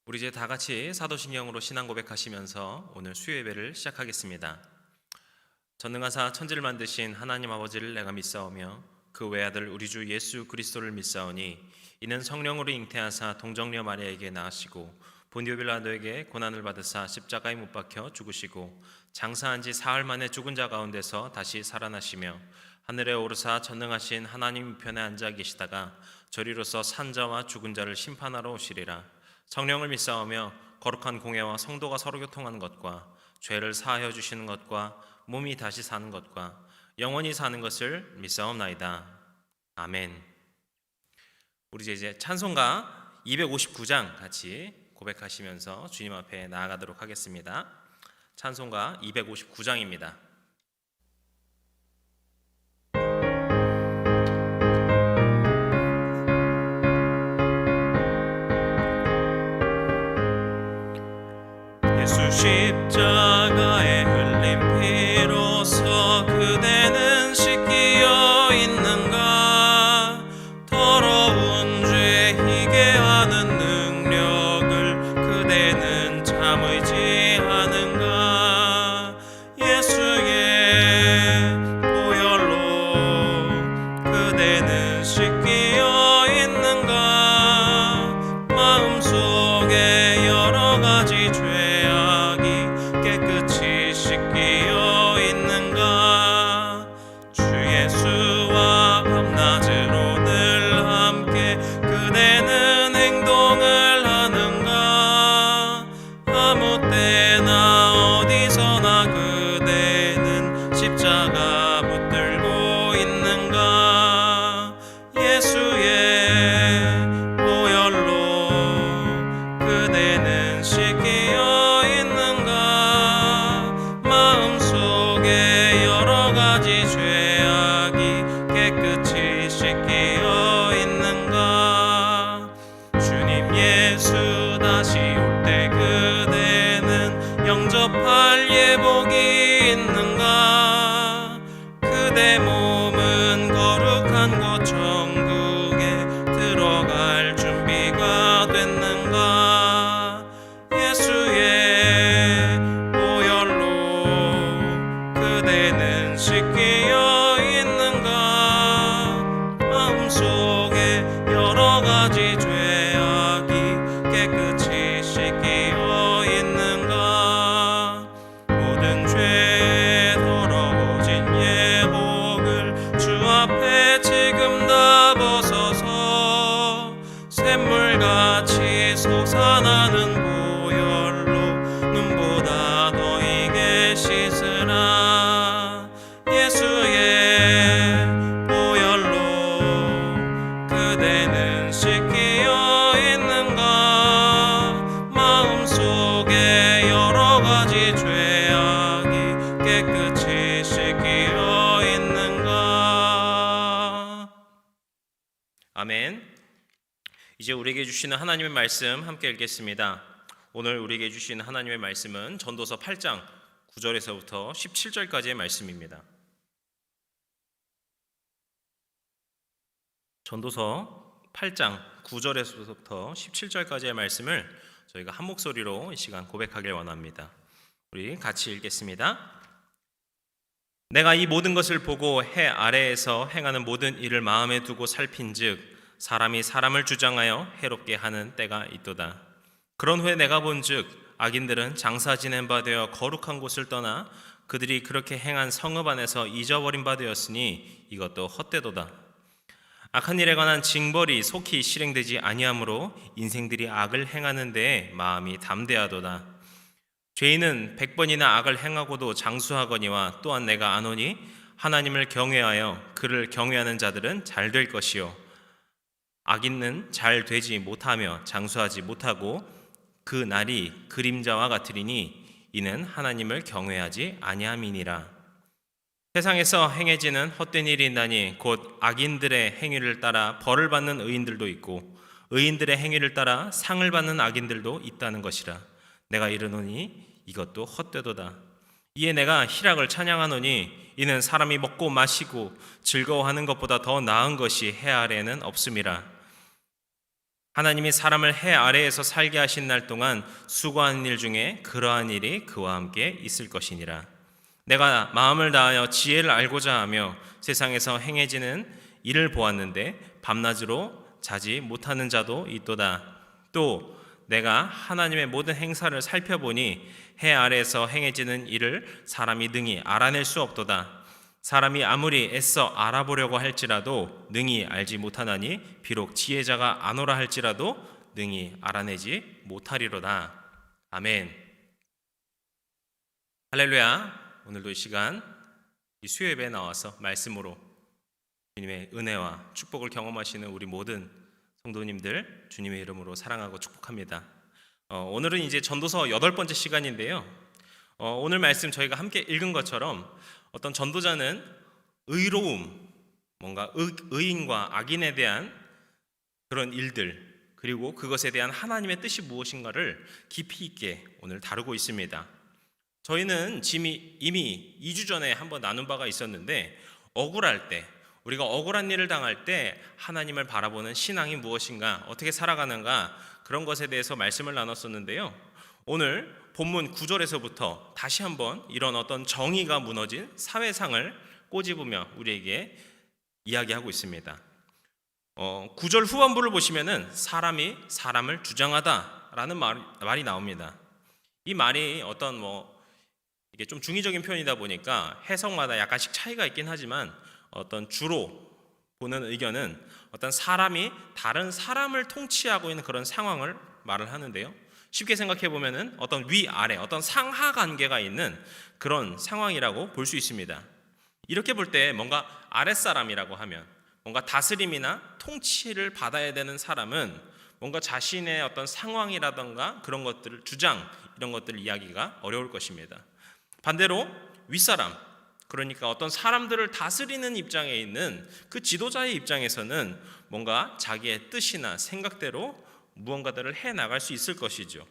우리 이제 다 같이 사도신경으로 신앙 고백하시면서 오늘 수요 예배를 시작하겠습니다. 전능하사 천지를 만드신 하나님 아버지를 내가 믿사오며 그 외아들 우리 주 예수 그리스도를 믿사오니 이는 성령으로 잉태하사 동정녀 마리아에게 낳으시고 본디오 빌라도에게 고난을 받으사 십자가에 못 박혀 죽으시고 장사한 지 사흘 만에 죽은 자 가운데서 다시 살아나시며 하늘에 오르사 전능하신 하나님 우편에 앉아 계시다가 저리로서 산자와 죽은 자를 심판하러 오시리라. 성령을 믿사오며 거룩한 공예와 성도가 서로 교통하는 것과 죄를 사하여 주시는 것과 몸이 다시 사는 것과 영원히 사는 것을 믿사옵나이다. 아멘. 우리 이제 찬송가 259장 같이 고백하시면서 주님 앞에 나아가도록 하겠습니다. 찬송가 259장입니다. 예수 십자가에 흘린 피로써 그대는 씻기어 있는가? 더러운 죄 희게 하는 능력을 그대는 참 의지하는가? 예수의 보혈로 그대는 씻기어 있는가? 마음속에 여러 가지 죄 깨끗이 씻기어 있는가? 주 예수와 밤낮으로 늘 함께 그대는 행동을 하는가? 아무 때나 어디서나 그대는 십자가 붙들고 있는가? 예수의 보혈로 그대는 씻기어 마음속에 여러 가지 죄악이 깨끗이 씻기어 있는가? 주님 예수 다시 올 때 그대는 영접할 예복이 있는가? 그대 몸은 거룩한 곳 천국에 들어갈 준비가 됐는가? 예수의 그대는 씻기어 있는가? 마음속에 여러 가지 죄악이 깨끗이 씻기어 있는가? 모든 죄 더러워진 예복을 주 앞에 지금 다 벗어서 샘물같이 솟아나는 보혈로 눈보다 더 이게 씻으라. 예수의 보혈로 그대는 씻기어 있는가? 마음속에 여러 가지 죄악이 깨끗이 씻기어 있는가? 아멘. 이제 우리에게 주시는 하나님의 말씀 함께 읽겠습니다. 오늘 우리에게 주시는 하나님의 말씀은 전도서 8장 9절에서부터 17절까지의 말씀입니다. 전도서 8장 9절에서부터 17절까지의 말씀을 저희가 한 목소리로 이 시간 고백하길 원합니다. 우리 같이 읽겠습니다. 내가 이 모든 것을 보고 해 아래에서 행하는 모든 일을 마음에 두고 살핀즉 사람이 사람을 주장하여 해롭게 하는 때가 있도다. 그런 후에 내가 본즉 악인들은 장사 지낸 바 되어 거룩한 곳을 떠나 그들이 그렇게 행한 성읍 안에서 잊어버린 바 되었으니 이것도 헛되도다. 악한 일에 관한 징벌이 속히 실행되지 아니하므로 인생들이 악을 행하는 데에 마음이 담대하도다. 죄인은 100번이나 악을 행하고도 장수하거니와 또한 내가 아노니 하나님을 경외하여 그를 경외하는 자들은 잘 될 것이요 악인은 잘 되지 못하며 장수하지 못하고 그 날이 그림자와 같으리니 이는 하나님을 경외하지 아니함이니라. 세상에서 행해지는 헛된 일이 있나니 곧 악인들의 행위를 따라 벌을 받는 의인들도 있고 의인들의 행위를 따라 상을 받는 악인들도 있다는 것이라. 내가 이르노니 이것도 헛되도다. 이에 내가 희락을 찬양하노니 이는 사람이 먹고 마시고 즐거워하는 것보다 더 나은 것이 해 아래에는 없음이라. 하나님이 사람을 해 아래에서 살게 하신 날 동안 수고하는 일 중에 그러한 일이 그와 함께 있을 것이니라. 내가 마음을 다하여 지혜를 알고자 하며 세상에서 행해지는 일을 보았는데 밤낮으로 자지 못하는 자도 있도다. 또 내가 하나님의 모든 행사를 살펴보니 해 아래에서 행해지는 일을 사람이 능히 알아낼 수 없도다. 사람이 아무리 애써 알아보려고 할지라도 능히 알지 못하나니 비록 지혜자가 아노라 할지라도 능히 알아내지 못하리로다. 아멘. 할렐루야. 오늘도 이 시간 이 수요 예배에 나와서 말씀으로 주님의 은혜와 축복을 경험하시는 우리 모든 성도님들 주님의 이름으로 사랑하고 축복합니다. 오늘은 이제 전도서 8번째 시간인데요. 오늘 말씀 저희가 함께 읽은 것처럼 어떤 전도자는 의로움, 뭔가 의인과 악인에 대한 그런 일들, 그리고 그것에 대한 하나님의 뜻이 무엇인가를 깊이 있게 오늘 다루고 있습니다. 저희는 이미 2주 전에 한번 나눈 바가 있었는데, 억울할 때, 우리가 억울한 일을 당할 때 하나님을 바라보는 신앙이 무엇인가, 어떻게 살아가는가, 그런 것에 대해서 말씀을 나눴었는데요. 오늘 본문 9절에서부터 다시 한번 이런 어떤 정의가 무너진 사회상을 꼬집으며 우리에게 이야기하고 있습니다. 9절 후반부를 보시면은 사람이 사람을 주장하다라는 말이 나옵니다. 이 말이 어떤 이게 좀 중의적인 표현이다 보니까 해석마다 약간씩 차이가 있긴 하지만 어떤 주로 보는 의견은 어떤 사람이 다른 사람을 통치하고 있는 그런 상황을 말을 하는데요. 쉽게 생각해 보면은 어떤 위아래, 어떤 상하 관계가 있는 그런 상황이라고 볼 수 있습니다. 이렇게 볼 때 뭔가 아랫사람이라고 하면 뭔가 다스림이나 통치를 받아야 되는 사람은 뭔가 자신의 어떤 상황이라던가 그런 것들을 주장, 이런 것들을 이야기가 어려울 것입니다. 반대로 윗사람, 그러니까 어떤 사람들을 다스리는 입장에 있는 그 지도자의 입장에서는 뭔가 자기의 뜻이나 생각대로 무언가들을 해나갈 수 있을 것이죠.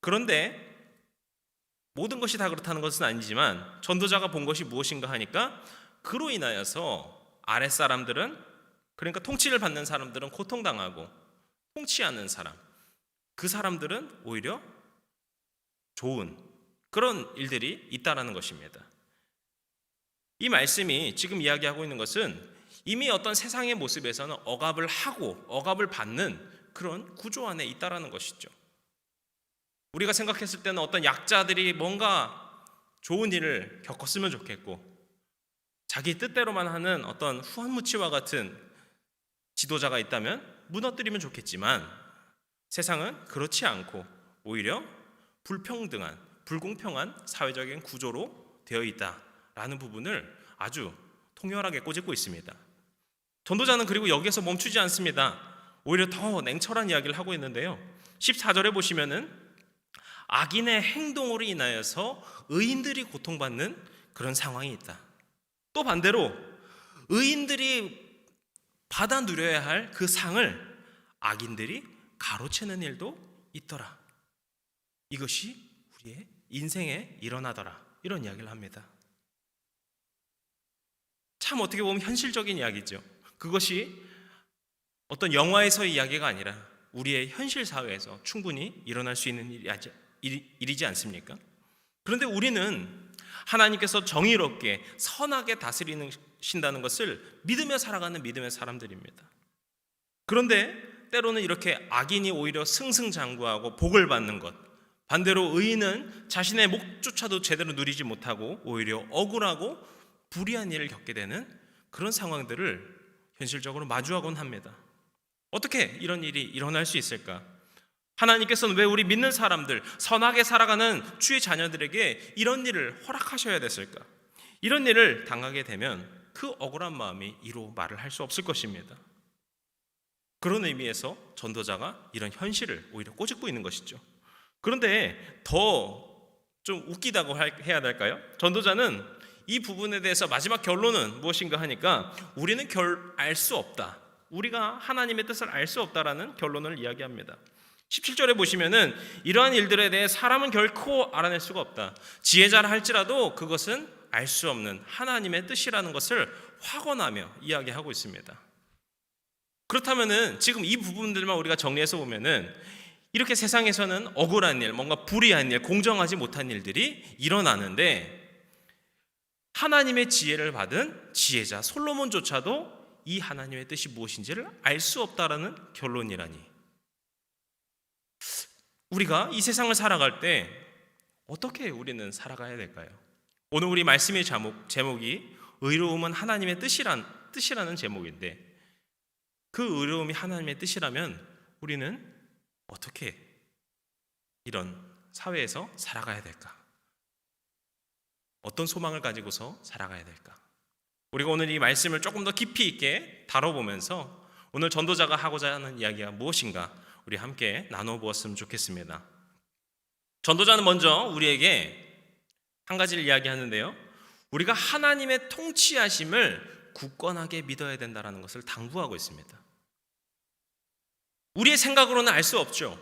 그런데 모든 것이 다 그렇다는 것은 아니지만 전도자가 본 것이 무엇인가 하니까 그로 인하여서 아랫사람들은, 그러니까 통치를 받는 사람들은 고통당하고 통치하는 사람, 그 사람들은 오히려 좋은 그런 일들이 있다라는 것입니다. 이 말씀이 지금 이야기하고 있는 것은 이미 어떤 세상의 모습에서는 억압을 하고 억압을 받는 그런 구조 안에 있다라는 것이죠. 우리가 생각했을 때는 어떤 약자들이 뭔가 좋은 일을 겪었으면 좋겠고 자기 뜻대로만 하는 어떤 후한무치와 같은 지도자가 있다면 무너뜨리면 좋겠지만 세상은 그렇지 않고 오히려 불평등한, 불공평한 사회적인 구조로 되어 있다라는 부분을 아주 통렬하게 꼬집고 있습니다. 전도자는 그리고 여기에서 멈추지 않습니다. 오히려 더 냉철한 이야기를 하고 있는데요. 14절에 보시면은 악인의 행동으로 인하여서 의인들이 고통받는 그런 상황이 있다. 또 반대로 의인들이 받아 누려야 할 그 상을 악인들이 가로채는 일도 있더라. 이것이 우리의 인생에 일어나더라. 이런 이야기를 합니다. 참 어떻게 보면 현실적인 이야기죠. 그것이 어떤 영화에서의 이야기가 아니라 우리의 현실 사회에서 충분히 일어날 수 있는 일이지 않습니까? 그런데 우리는 하나님께서 정의롭게 선하게 다스리신다는 것을 믿으며 살아가는 믿음의 사람들입니다. 그런데 때로는 이렇게 악인이 오히려 승승장구하고 복을 받는 것, 반대로 의인은 자신의 목조차도 제대로 누리지 못하고 오히려 억울하고 불의한 일을 겪게 되는 그런 상황들을 현실적으로 마주하곤 합니다. 어떻게 이런 일이 일어날 수 있을까? 하나님께서는 왜 우리 믿는 사람들, 선하게 살아가는 주의 자녀들에게 이런 일을 허락하셔야 됐을까? 이런 일을 당하게 되면 그 억울한 마음이 이루 말을 할 수 없을 것입니다. 그런 의미에서 전도자가 이런 현실을 오히려 꼬집고 있는 것이죠. 그런데 더 좀 웃기다고 해야 될까요? 전도자는 이 부분에 대해서 마지막 결론은 무엇인가 하니까 우리는 알 수 없다. 우리가 하나님의 뜻을 알 수 없다라는 결론을 이야기합니다. 17절에 보시면은 이러한 일들에 대해 사람은 결코 알아낼 수가 없다. 지혜자라 할지라도 그것은 알 수 없는 하나님의 뜻이라는 것을 확언하며 이야기하고 있습니다. 그렇다면은 지금 이 부분들만 우리가 정리해서 보면은 이렇게 세상에서는 억울한 일, 뭔가 불의한 일, 공정하지 못한 일들이 일어나는데 하나님의 지혜를 받은 지혜자 솔로몬조차도 이 하나님의 뜻이 무엇인지를 알 수 없다라는 결론이라니. 우리가 이 세상을 살아갈 때 어떻게 우리는 살아가야 될까요? 오늘 우리 말씀의 제목이 의로움은 하나님의 뜻이라는 제목인데, 그 의로움이 하나님의 뜻이라면 우리는 어떻게 이런 사회에서 살아가야 될까? 어떤 소망을 가지고서 살아가야 될까? 우리가 오늘 이 말씀을 조금 더 깊이 있게 다뤄보면서 오늘 전도자가 하고자 하는 이야기가 무엇인가 우리 함께 나눠보았으면 좋겠습니다. 전도자는 먼저 우리에게 한 가지를 이야기하는데요, 우리가 하나님의 통치하심을 굳건하게 믿어야 된다는 것을 당부하고 있습니다. 우리의 생각으로는 알 수 없죠.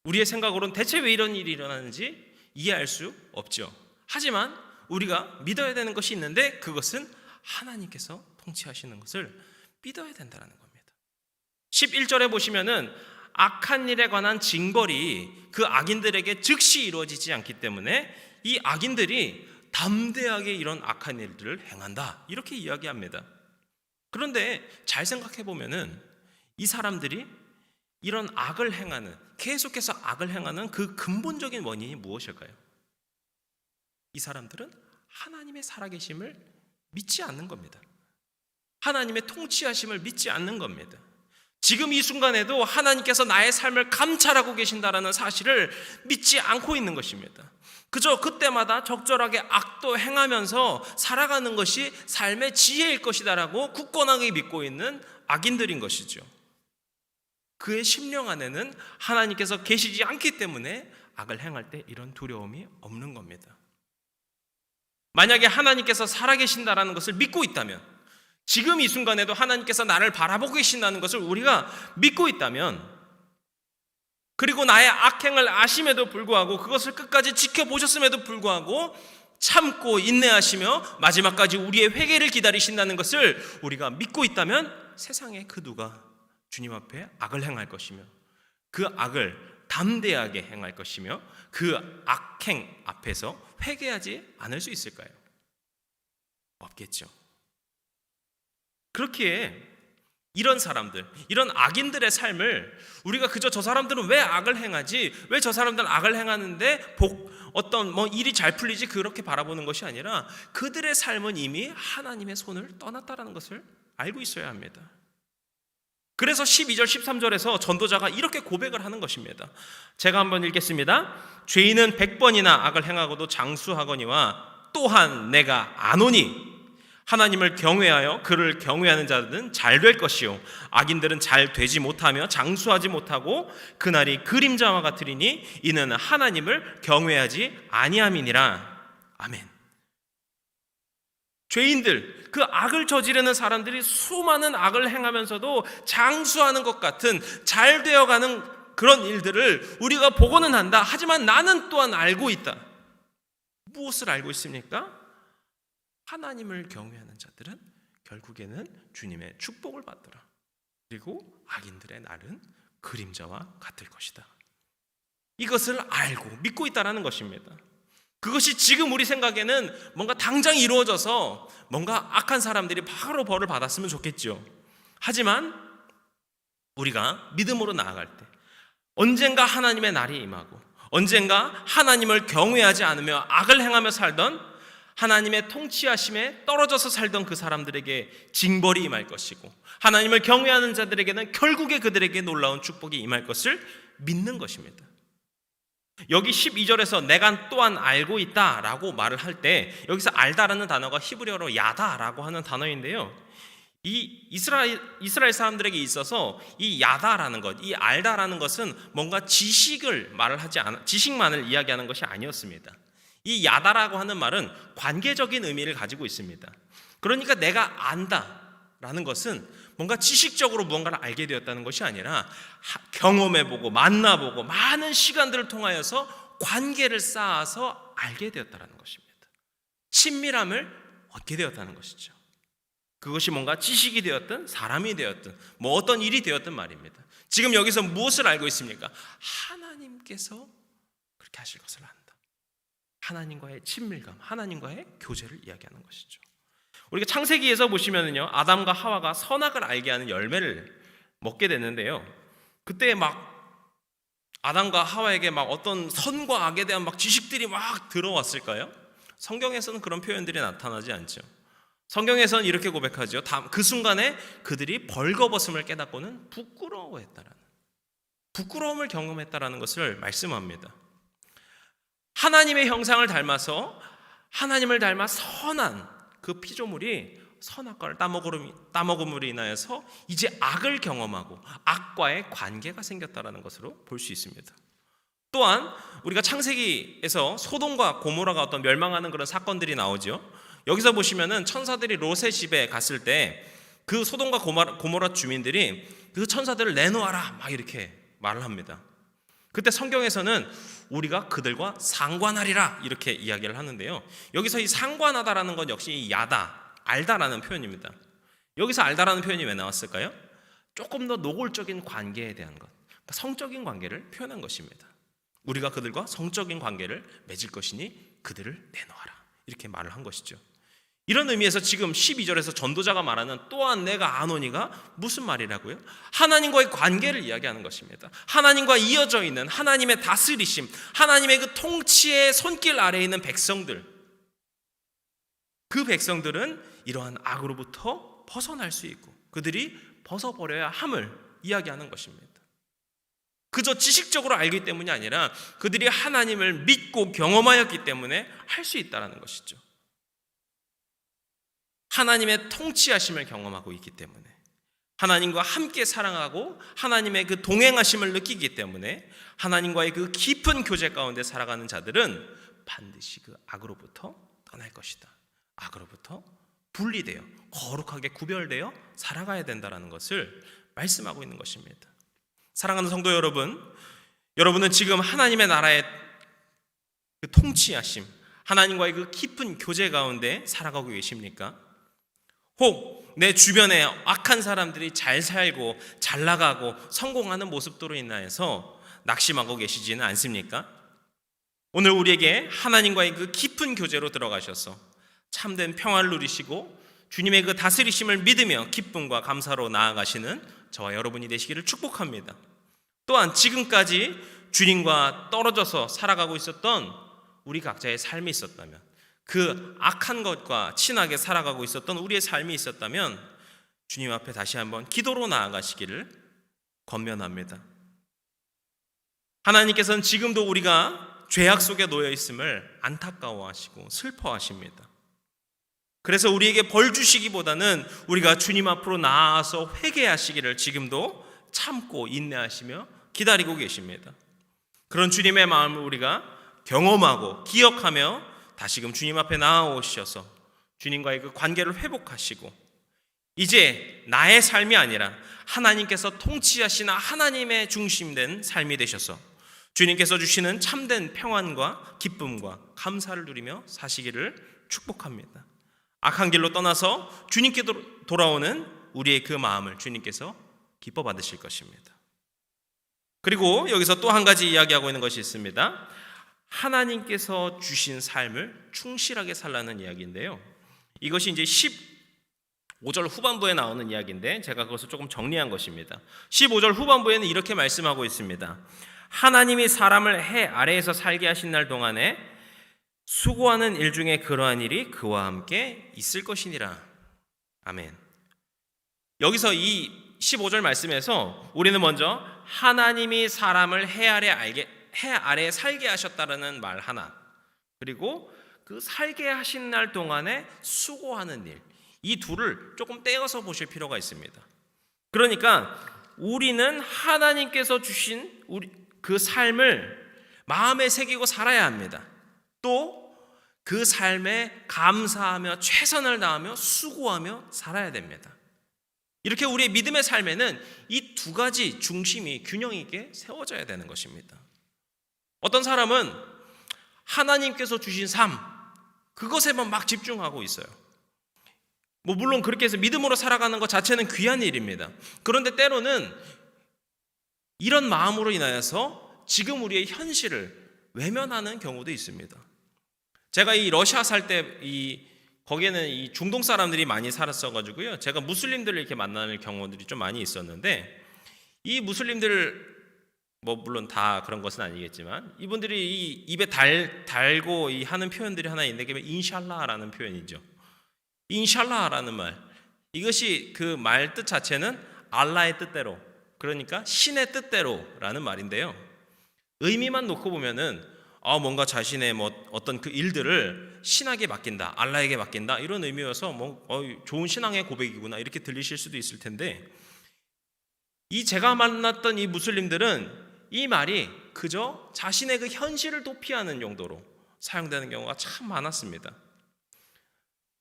우리의 생각으로는 대체 왜 이런 일이 일어나는지 이해할 수 없죠. 하지만 우리가 믿어야 되는 것이 있는데, 그것은 하나님께서 통치하시는 것을 믿어야 된다는 겁니다. 11절에 보시면은 악한 일에 관한 징벌이 그 악인들에게 즉시 이루어지지 않기 때문에 이 악인들이 담대하게 이런 악한 일들을 행한다, 이렇게 이야기합니다. 그런데 잘 생각해 보면은 이 사람들이 이런 악을 행하는, 계속해서 악을 행하는 그 근본적인 원인이 무엇일까요? 이 사람들은 하나님의 살아계심을 믿지 않는 겁니다. 하나님의 통치하심을 믿지 않는 겁니다. 지금 이 순간에도 하나님께서 나의 삶을 감찰하고 계신다라는 사실을 믿지 않고 있는 것입니다. 그저 그때마다 적절하게 악도 행하면서 살아가는 것이 삶의 지혜일 것이다라고 굳건하게 믿고 있는 악인들인 것이죠. 그의 심령 안에는 하나님께서 계시지 않기 때문에 악을 행할 때 이런 두려움이 없는 겁니다. 만약에 하나님께서 살아계신다라는 것을 믿고 있다면, 지금 이 순간에도 하나님께서 나를 바라보고 계신다는 것을 우리가 믿고 있다면, 그리고 나의 악행을 아심에도 불구하고 그것을 끝까지 지켜보셨음에도 불구하고 참고 인내하시며 마지막까지 우리의 회개를 기다리신다는 것을 우리가 믿고 있다면, 세상에 그 누가 주님 앞에 악을 행할 것이며 그 악을 담대하게 행할 것이며 그 악행 앞에서 회개하지 않을 수 있을까요? 없겠죠. 그렇기에 이런 사람들, 이런 악인들의 삶을 우리가 그저 저 사람들은 왜 악을 행하지, 왜 저 사람들은 악을 행하는데 어떤 일이 잘 풀리지, 그렇게 바라보는 것이 아니라 그들의 삶은 이미 하나님의 손을 떠났다라는 것을 알고 있어야 합니다. 그래서 12절 13절에서 전도자가 이렇게 고백을 하는 것입니다. 제가 한번 읽겠습니다. 죄인은 100번이나 악을 행하고도 장수하거니와 또한 내가 아노니 하나님을 경외하여 그를 경외하는 자들은 잘 될 것이요 악인들은 잘 되지 못하며 장수하지 못하고 그날이 그림자와 같으리니 이는 하나님을 경외하지 아니함이니라. 아멘. 죄인들, 그 악을 저지르는 사람들이 수많은 악을 행하면서도 장수하는 것 같은, 잘 되어가는 그런 일들을 우리가 보고는 한다. 하지만 나는 또한 알고 있다. 무엇을 알고 있습니까? 하나님을 경외하는 자들은 결국에는 주님의 축복을 받더라. 그리고 악인들의 날은 그림자와 같을 것이다. 이것을 알고 믿고 있다는 것입니다. 그것이 지금 우리 생각에는 뭔가 당장 이루어져서 뭔가 악한 사람들이 바로 벌을 받았으면 좋겠죠. 하지만 우리가 믿음으로 나아갈 때 언젠가 하나님의 날이 임하고 언젠가 하나님을 경외하지 않으며 악을 행하며 살던, 하나님의 통치하심에 떨어져서 살던 그 사람들에게 징벌이 임할 것이고, 하나님을 경외하는 자들에게는 결국에 그들에게 놀라운 축복이 임할 것을 믿는 것입니다. 여기 12절에서 내가 또한 알고 있다라고 말을 할 때, 여기서 알다라는 단어가 히브리어로 야다라고 하는 단어인데요, 이 이스라엘 사람들에게 있어서 이 야다라는 것, 이 알다라는 것은 뭔가 지식만을 이야기하는 것이 아니었습니다. 이 야다라고 하는 말은 관계적인 의미를 가지고 있습니다. 그러니까 내가 안다라는 것은 뭔가 지식적으로 무언가를 알게 되었다는 것이 아니라 경험해보고 만나보고 많은 시간들을 통하여서 관계를 쌓아서 알게 되었다는 것입니다. 친밀함을 얻게 되었다는 것이죠. 그것이 뭔가 지식이 되었든 사람이 되었든 뭐 어떤 일이 되었든 말입니다. 지금 여기서 무엇을 알고 있습니까? 하나님께서 그렇게 하실 것을 안다. 하나님과의 친밀감, 하나님과의 교제를 이야기하는 것이죠. 우리가 창세기에서 보시면은요, 아담과 하와가 선악을 알게 하는 열매를 먹게 됐는데요. 그때 막 아담과 하와에게 막 어떤 선과 악에 대한 막 지식들이 막 들어왔을까요? 성경에서는 그런 표현들이 나타나지 않죠. 성경에서는 이렇게 고백하죠. 그 순간에 그들이 벌거벗음을 깨닫고는 부끄러움을 경험했다라는 것을 말씀합니다. 하나님의 형상을 닮아서 하나님을 닮아 선한 그 피조물이 선악과를 따먹음으로 인하여서 이제 악을 경험하고 악과의 관계가 생겼다라는 것으로 볼 수 있습니다. 또한 우리가 창세기에서 소돔과 고모라가 어떤 멸망하는 그런 사건들이 나오죠. 여기서 보시면은 천사들이 롯의 집에 갔을 때 그 소돔과 고모라 주민들이 그 천사들을 내놓아라 막 이렇게 말을 합니다. 그때 성경에서는 우리가 그들과 상관하리라 이렇게 이야기를 하는데요. 여기서 이 상관하다라는 건 역시 야다, 알다라는 표현입니다. 여기서 알다라는 표현이 왜 나왔을까요? 조금 더 노골적인 관계에 대한 것, 그러니까 성적인 관계를 표현한 것입니다. 우리가 그들과 성적인 관계를 맺을 것이니 그들을 내놓아라 이렇게 말을 한 것이죠. 이런 의미에서 지금 12절에서 전도자가 말하는 또한 내가 아노니가 무슨 말이라고요? 하나님과의 관계를 이야기하는 것입니다. 하나님과 이어져 있는 하나님의 다스리심, 하나님의 그 통치의 손길 아래에 있는 백성들, 그 백성들은 이러한 악으로부터 벗어날 수 있고 그들이 벗어버려야 함을 이야기하는 것입니다. 그저 지식적으로 알기 때문이 아니라 그들이 하나님을 믿고 경험하였기 때문에 할 수 있다는 것이죠. 하나님의 통치하심을 경험하고 있기 때문에, 하나님과 함께 사랑하고 하나님의 그 동행하심을 느끼기 때문에 하나님과의 그 깊은 교제 가운데 살아가는 자들은 반드시 그 악으로부터 떠날 것이다. 악으로부터 분리되어 거룩하게 구별되어 살아가야 된다는 것을 말씀하고 있는 것입니다. 사랑하는 성도 여러분, 여러분은 지금 하나님의 나라의 그 통치하심, 하나님과의 그 깊은 교제 가운데 살아가고 계십니까? 혹 내 주변에 악한 사람들이 잘 살고 잘 나가고 성공하는 모습들로 인하여서 낙심하고 계시지는 않습니까? 오늘 우리에게 하나님과의 그 깊은 교제로 들어가셔서 참된 평화를 누리시고 주님의 그 다스리심을 믿으며 기쁨과 감사로 나아가시는 저와 여러분이 되시기를 축복합니다. 또한 지금까지 주님과 떨어져서 살아가고 있었던 우리 각자의 삶이 있었다면, 그 악한 것과 친하게 살아가고 있었던 우리의 삶이 있었다면 주님 앞에 다시 한번 기도로 나아가시기를 권면합니다. 하나님께서는 지금도 우리가 죄악 속에 놓여 있음을 안타까워하시고 슬퍼하십니다. 그래서 우리에게 벌 주시기보다는 우리가 주님 앞으로 나아서 회개하시기를 지금도 참고 인내하시며 기다리고 계십니다. 그런 주님의 마음을 우리가 경험하고 기억하며 다시금 주님 앞에 나아오셔서 주님과의 그 관계를 회복하시고 이제 나의 삶이 아니라 하나님께서 통치하시나 하나님의 중심된 삶이 되셔서 주님께서 주시는 참된 평안과 기쁨과 감사를 누리며 사시기를 축복합니다. 악한 길로 떠나서 주님께 돌아오는 우리의 그 마음을 주님께서 기뻐 받으실 것입니다. 그리고 여기서 또 한 가지 이야기하고 있는 것이 있습니다. 하나님께서 주신 삶을 충실하게 살라는 이야기인데요. 이것이 이제 15절 후반부에 나오는 이야기인데 제가 그것을 조금 정리한 것입니다. 15절 후반부에는 이렇게 말씀하고 있습니다. 하나님이 사람을 해 아래에서 살게 하신 날 동안에 수고하는 일 중에 그러한 일이 그와 함께 있을 것이니라. 아멘. 여기서 이 15절 말씀에서 우리는 먼저 하나님이 사람을 해 아래에 살게 하셨다라는 말 하나, 그리고 그 살게 하신 날 동안에 수고하는 일, 이 둘을 조금 떼어서 보실 필요가 있습니다. 그러니까 우리는 하나님께서 주신 그 삶을 마음에 새기고 살아야 합니다. 또 그 삶에 감사하며 최선을 다하며 수고하며 살아야 됩니다. 이렇게 우리의 믿음의 삶에는 이 두 가지 중심이 균형 있게 세워져야 되는 것입니다. 어떤 사람은 하나님께서 주신 삶, 그것에만 막 집중하고 있어요. 뭐 물론 그렇게 해서 믿음으로 살아가는 것 자체는 귀한 일입니다. 그런데 때로는 이런 마음으로 인하여서 지금 우리의 현실을 외면하는 경우도 있습니다. 제가 이 러시아 살 때 거기에는 이 중동 사람들이 많이 살았어가지고요. 제가 무슬림들을 이렇게 만나는 경우들이 좀 많이 있었는데, 이 무슬림들 뭐 물론 다 그런 것은 아니겠지만 이분들이 이 입에 달고 하는 표현들이 하나 있는데, 그게 인샬라라는 표현이죠. 인샬라라는 말, 이것이 그 말 뜻 자체는 알라의 뜻대로, 그러니까 신의 뜻대로라는 말인데요. 의미만 놓고 보면은 뭔가 자신의 뭐 어떤 그 일들을 신에게 맡긴다, 알라에게 맡긴다, 이런 의미여서 좋은 신앙의 고백이구나 이렇게 들리실 수도 있을 텐데, 제가 만났던 이 무슬림들은 이 말이 그저 자신의 그 현실을 도피하는 용도로 사용되는 경우가 참 많았습니다.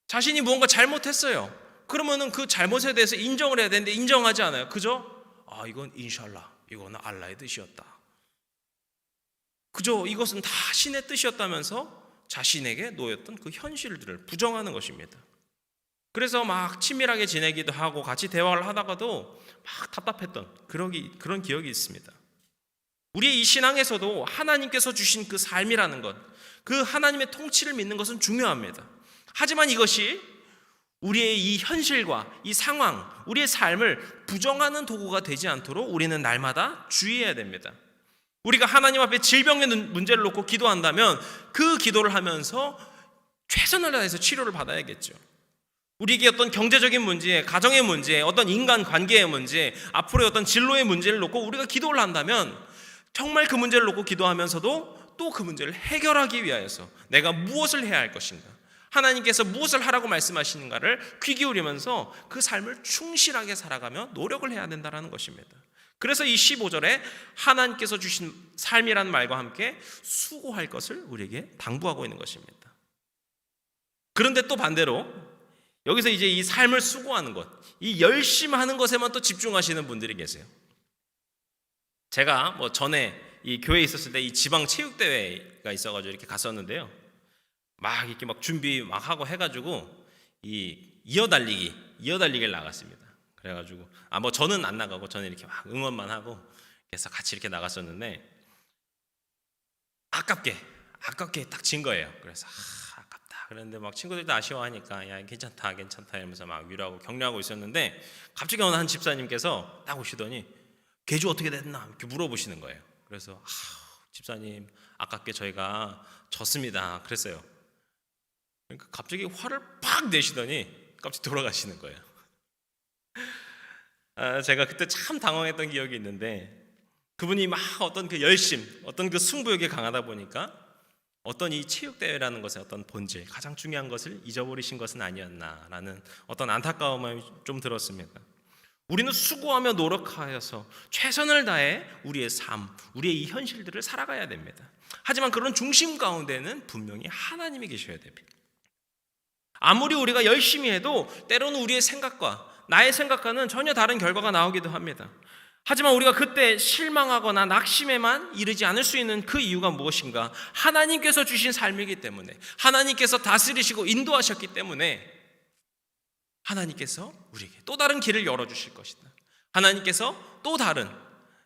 자신이 무언가 잘못했어요. 그러면은 그 잘못에 대해서 인정을 해야 되는데 인정하지 않아요. 그저 이건 인샬라, 이거는 알라의 뜻이었다, 그저 이것은 다 신의 뜻이었다면서 자신에게 놓였던 그 현실들을 부정하는 것입니다. 그래서 막 친밀하게 지내기도 하고 같이 대화를 하다가도 막 답답했던 그런 기억이 있습니다. 우리의 이 신앙에서도 하나님께서 주신 그 삶이라는 것, 그 하나님의 통치를 믿는 것은 중요합니다. 하지만 이것이 우리의 이 현실과 이 상황, 우리의 삶을 부정하는 도구가 되지 않도록 우리는 날마다 주의해야 됩니다. 우리가 하나님 앞에 질병의 문제를 놓고 기도한다면 그 기도를 하면서 최선을 다해서 치료를 받아야겠죠. 우리에게 어떤 경제적인 문제, 가정의 문제, 어떤 인간 관계의 문제, 앞으로의 어떤 진로의 문제를 놓고 우리가 기도를 한다면 정말 그 문제를 놓고 기도하면서도 또 그 문제를 해결하기 위하여서 내가 무엇을 해야 할 것인가, 하나님께서 무엇을 하라고 말씀하시는가를 귀 기울이면서 그 삶을 충실하게 살아가며 노력을 해야 된다는 것입니다. 그래서 이 15절에 하나님께서 주신 삶이라는 말과 함께 수고할 것을 우리에게 당부하고 있는 것입니다. 그런데 또 반대로 여기서 이제 이 삶을 수고하는 것, 이 열심히 하는 것에만 또 집중하시는 분들이 계세요. 제가 뭐 전에 이 교회에 있었을 때 이 지방 체육대회가 있어가지고 이렇게 갔었는데요. 막 이렇게 막 준비 막 하고 해가지고 이어달리기를 나갔습니다. 그래가지고 뭐 저는 안 나가고 저는 이렇게 막 응원만 하고 그래서 같이 이렇게 나갔었는데 아깝게 딱 진 거예요. 그래서 아깝다. 그런데 막 친구들도 아쉬워하니까 야 괜찮다 이러면서 막 위로하고 격려하고 있었는데, 갑자기 어느 한 집사님께서 딱 오시더니 계주 어떻게 됐나 이렇게 물어보시는 거예요. 그래서 집사님 아깝게 저희가 졌습니다 그랬어요. 그러니까 갑자기 화를 팍 내시더니 갑자기 돌아가시는 거예요. 제가 그때 참 당황했던 기억이 있는데, 그분이 막 어떤 그 열심, 어떤 그 승부욕이 강하다 보니까 어떤 이 체육대회라는 것의 어떤 본질, 가장 중요한 것을 잊어버리신 것은 아니었나라는 어떤 안타까움이 좀 들었습니다. 우리는 수고하며 노력하여서 최선을 다해 우리의 삶, 우리의 이 현실들을 살아가야 됩니다. 하지만 그런 중심 가운데는 분명히 하나님이 계셔야 됩니다. 아무리 우리가 열심히 해도 때로는 우리의 생각과 나의 생각과는 전혀 다른 결과가 나오기도 합니다. 하지만 우리가 그때 실망하거나 낙심에만 이르지 않을 수 있는 그 이유가 무엇인가? 하나님께서 주신 삶이기 때문에, 하나님께서 다스리시고 인도하셨기 때문에 하나님께서 우리에게 또 다른 길을 열어주실 것이다. 하나님께서 또 다른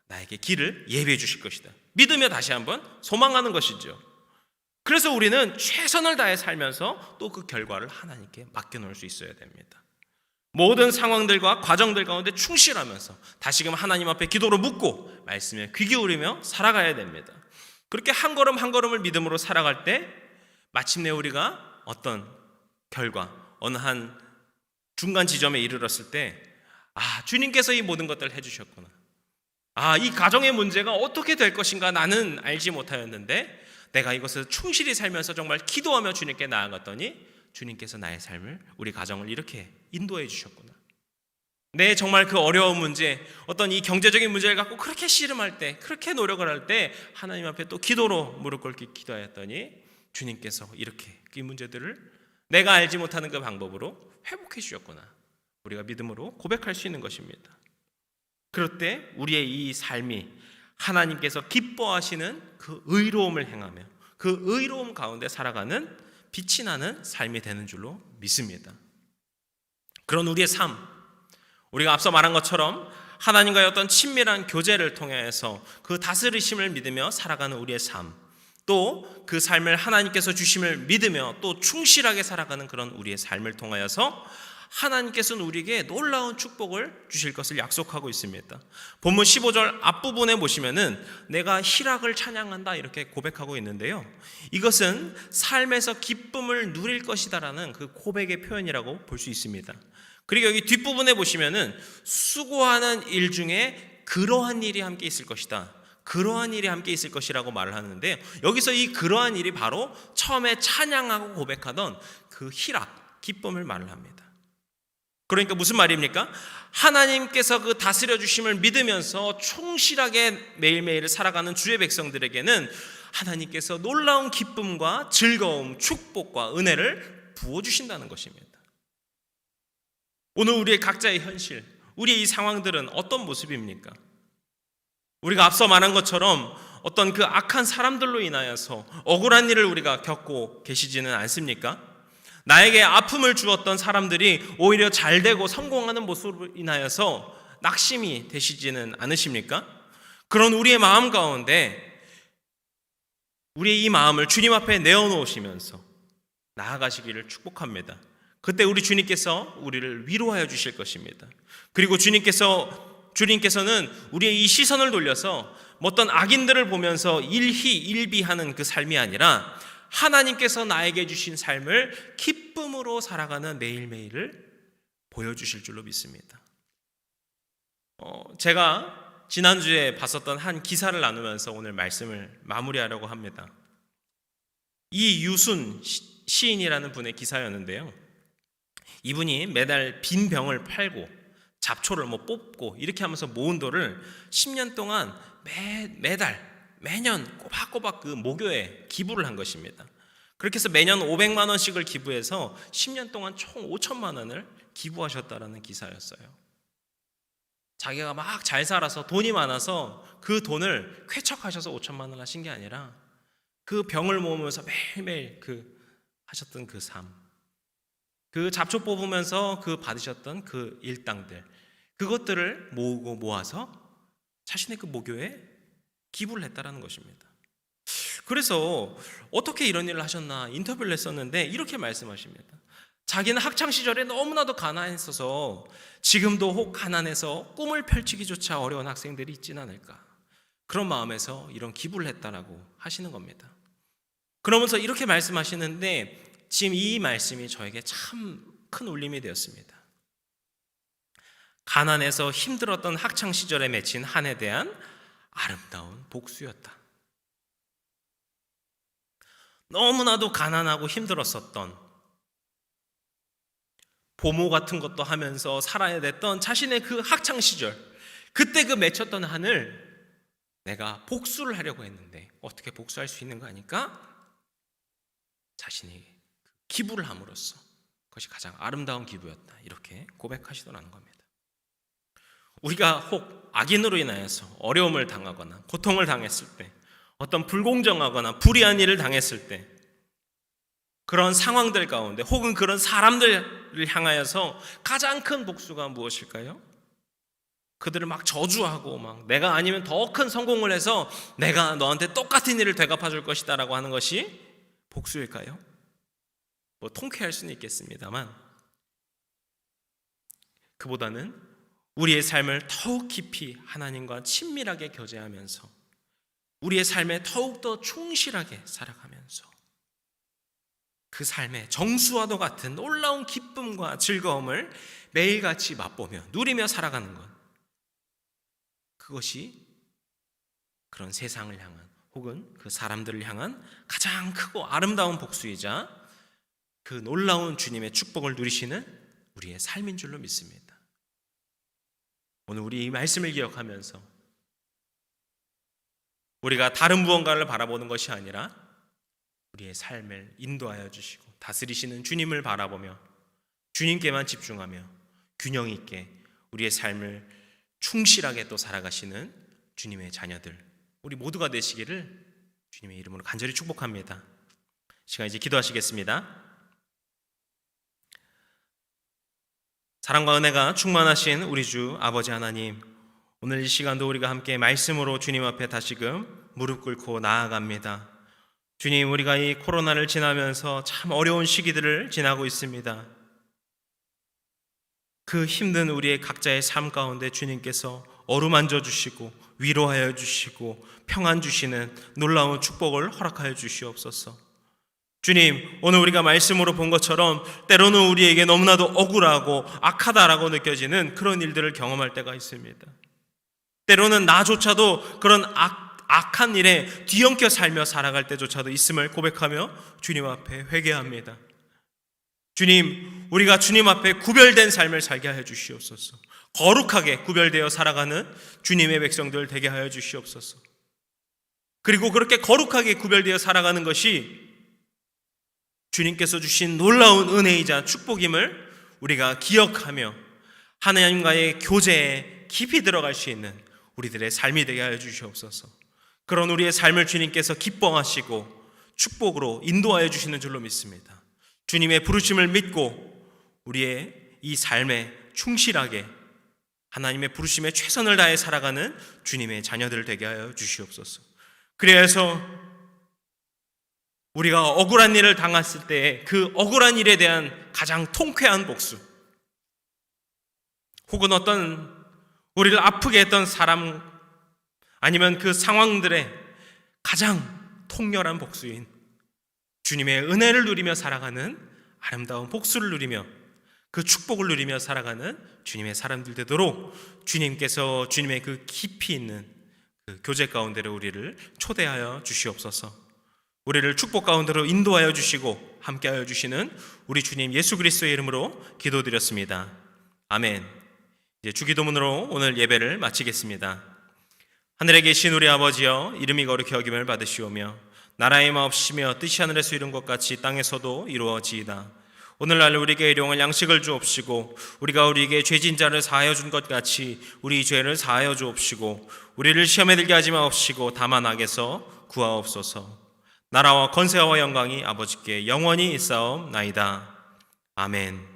나에게 길을 예비해 주실 것이다. 믿으며 다시 한번 소망하는 것이죠. 그래서 우리는 최선을 다해 살면서 또 그 결과를 하나님께 맡겨놓을 수 있어야 됩니다. 모든 상황들과 과정들 가운데 충실하면서 다시금 하나님 앞에 기도로 묻고 말씀에 귀 기울이며 살아가야 됩니다. 그렇게 한 걸음 한 걸음을 믿음으로 살아갈 때 마침내 우리가 어떤 결과, 어느 한 중간 지점에 이르렀을 때 주님께서 이 모든 것들을 해주셨구나, 이 가정의 문제가 어떻게 될 것인가 나는 알지 못하였는데 내가 이것을 충실히 살면서 정말 기도하며 주님께 나아갔더니 주님께서 나의 삶을, 우리 가정을 이렇게 인도해 주셨구나. 정말 그 어려운 문제, 어떤 이 경제적인 문제를 갖고 그렇게 씨름할 때, 그렇게 노력을 할 때 하나님 앞에 또 기도로 무릎 꿇기 기도하였더니 주님께서 이렇게 이 문제들을 내가 알지 못하는 그 방법으로 회복해 주셨구나. 우리가 믿음으로 고백할 수 있는 것입니다. 그럴 때 우리의 이 삶이 하나님께서 기뻐하시는 그 의로움을 행하며 그 의로움 가운데 살아가는 빛이 나는 삶이 되는 줄로 믿습니다. 그런 우리의 삶, 우리가 앞서 말한 것처럼 하나님과의 어떤 친밀한 교제를 통해서 그 다스리심을 믿으며 살아가는 우리의 삶, 또 그 삶을 하나님께서 주심을 믿으며 또 충실하게 살아가는 그런 우리의 삶을 통하여서 하나님께서는 우리에게 놀라운 축복을 주실 것을 약속하고 있습니다. 본문 15절 앞부분에 보시면은 내가 희락을 찬양한다 이렇게 고백하고 있는데요, 이것은 삶에서 기쁨을 누릴 것이다라는 그 고백의 표현이라고 볼 수 있습니다. 그리고 여기 뒷부분에 보시면은 수고하는 일 중에 그러한 일이 함께 있을 것이다, 그러한 일이 함께 있을 것이라고 말을 하는데, 여기서 이 그러한 일이 바로 처음에 찬양하고 고백하던 그 희락, 기쁨을 말을 합니다. 그러니까 무슨 말입니까? 하나님께서 그 다스려 주심을 믿으면서 충실하게 매일매일 살아가는 주의 백성들에게는 하나님께서 놀라운 기쁨과 즐거움, 축복과 은혜를 부어주신다는 것입니다. 오늘 우리의 각자의 현실, 우리의 이 상황들은 어떤 모습입니까? 우리가 앞서 말한 것처럼 어떤 그 악한 사람들로 인하여서 억울한 일을 우리가 겪고 계시지는 않습니까? 나에게 아픔을 주었던 사람들이 오히려 잘되고 성공하는 모습으로 인하여서 낙심이 되시지는 않으십니까? 그런 우리의 마음 가운데 우리의 이 마음을 주님 앞에 내어놓으시면서 나아가시기를 축복합니다. 그때 우리 주님께서 우리를 위로하여 주실 것입니다. 그리고 주님께서는 우리의 이 시선을 돌려서 어떤 악인들을 보면서 일희일비하는 그 삶이 아니라 하나님께서 나에게 주신 삶을 기쁨으로 살아가는 매일매일을 보여주실 줄로 믿습니다. 제가 지난주에 봤었던 한 기사를 나누면서 오늘 말씀을 마무리하려고 합니다. 이유순 시인이라는 분의 기사였는데요, 이분이 매달 빈 병을 팔고 잡초를 뽑고 이렇게 하면서 모은 돈을 10년 동안 매년 꼬박꼬박 그 모교에 기부를 한 것입니다. 그렇게 해서 매년 500만 원씩을 기부해서 10년 동안 총 5천만 원을 기부하셨다라는 기사였어요. 자기가 막 잘 살아서 돈이 많아서 그 돈을 쾌척하셔서 5천만 원 하신 게 아니라 그 병을 모으면서 매일매일 하셨던 그 삶, 그 잡초 뽑으면서 받으셨던 그 일당들, 그것들을 모으고 모아서 자신의 그 모교에 기부를 했다라는 것입니다. 그래서 어떻게 이런 일을 하셨나 인터뷰를 했었는데 이렇게 말씀하십니다. 자기는 학창시절에 너무나도 가난했어서 지금도 혹 가난해서 꿈을 펼치기조차 어려운 학생들이 있지는 않을까, 그런 마음에서 이런 기부를 했다라고 하시는 겁니다. 그러면서 이렇게 말씀하시는데 지금 이 말씀이 저에게 참 큰 울림이 되었습니다. 가난해서 힘들었던 학창시절에 맺힌 한에 대한 아름다운 복수였다. 너무나도 가난하고 힘들었었던, 보모 같은 것도 하면서 살아야 됐던 자신의 그 학창시절, 그때 그 맺혔던 한을 내가 복수를 하려고 했는데 어떻게 복수할 수 있는 거 아닐까? 자신이 기부를 함으로써 그것이 가장 아름다운 기부였다, 이렇게 고백하시더라는 겁니다. 우리가 혹 악인으로 인하여서 어려움을 당하거나 고통을 당했을 때, 어떤 불공정하거나 불의한 일을 당했을 때, 그런 상황들 가운데 혹은 그런 사람들을 향하여서 가장 큰 복수가 무엇일까요? 그들을 막 저주하고 막 내가 아니면 더 큰 성공을 해서 내가 너한테 똑같은 일을 되갚아 줄 것이다 라고 하는 것이 복수일까요? 통쾌할 수는 있겠습니다만, 그보다는 우리의 삶을 더욱 깊이 하나님과 친밀하게 교제하면서 우리의 삶에 더욱더 충실하게 살아가면서 그 삶의 정수와도 같은 놀라운 기쁨과 즐거움을 매일같이 맛보며 누리며 살아가는 것, 그것이 그런 세상을 향한 혹은 그 사람들을 향한 가장 크고 아름다운 복수이자 그 놀라운 주님의 축복을 누리시는 우리의 삶인 줄로 믿습니다. 오늘 우리 이 말씀을 기억하면서 우리가 다른 무언가를 바라보는 것이 아니라 우리의 삶을 인도하여 주시고 다스리시는 주님을 바라보며 주님께만 집중하며 균형 있게 우리의 삶을 충실하게 또 살아가시는 주님의 자녀들, 우리 모두가 되시기를 주님의 이름으로 간절히 축복합니다. 시간 이제 기도하시겠습니다. 사랑과 은혜가 충만하신 우리 주 아버지 하나님, 오늘 이 시간도 우리가 함께 말씀으로 주님 앞에 다시금 무릎 꿇고 나아갑니다. 주님, 우리가 이 코로나를 지나면서 참 어려운 시기들을 지나고 있습니다. 그 힘든 우리의 각자의 삶 가운데 주님께서 어루만져 주시고 위로하여 주시고 평안 주시는 놀라운 축복을 허락하여 주시옵소서. 주님, 오늘 우리가 말씀으로 본 것처럼 때로는 우리에게 너무나도 억울하고 악하다라고 느껴지는 그런 일들을 경험할 때가 있습니다. 때로는 나조차도 그런 악한 일에 뒤엉켜 살며 살아갈 때조차도 있음을 고백하며 주님 앞에 회개합니다. 주님, 우리가 주님 앞에 구별된 삶을 살게 하여 주시옵소서. 거룩하게 구별되어 살아가는 주님의 백성들 되게 하여 주시옵소서. 그리고 그렇게 거룩하게 구별되어 살아가는 것이 주님께서 주신 놀라운 은혜이자 축복임을 우리가 기억하며 하나님과의 교제에 깊이 들어갈 수 있는 우리들의 삶이 되게 하여 주시옵소서. 그런 우리의 삶을 주님께서 기뻐하시고 축복으로 인도하여 주시는 줄로 믿습니다. 주님의 부르심을 믿고 우리의 이 삶에 충실하게 하나님의 부르심에 최선을 다해 살아가는 주님의 자녀들 되게 하여 주시옵소서. 그래서 우리가 억울한 일을 당했을 때 그 억울한 일에 대한 가장 통쾌한 복수, 혹은 어떤 우리를 아프게 했던 사람, 아니면 그 상황들의 가장 통렬한 복수인 주님의 은혜를 누리며 살아가는 아름다운 복수를 누리며 그 축복을 누리며 살아가는 주님의 사람들 되도록 주님께서 주님의 그 깊이 있는 그 교제 가운데로 우리를 초대하여 주시옵소서. 우리를 축복 가운데로 인도하여 주시고 함께하여 주시는 우리 주님 예수 그리스도의 이름으로 기도드렸습니다. 아멘. 이제 주기도문으로 오늘 예배를 마치겠습니다. 하늘에 계신 우리 아버지여, 이름이 거룩히 여김을 받으시오며 나라의 마옵시며 뜻이 하늘에서 이룬 것 같이 땅에서도 이루어지이다. 오늘날 우리에게 일용할 양식을 주옵시고 우리가 우리에게 죄진 자를 사하여 준 것 같이 우리 죄를 사하여 주옵시고 우리를 시험에 들게 하지 마옵시고 다만 악에서 구하옵소서. 나라와 권세와 영광이 아버지께 영원히 있사옵나이다. 아멘.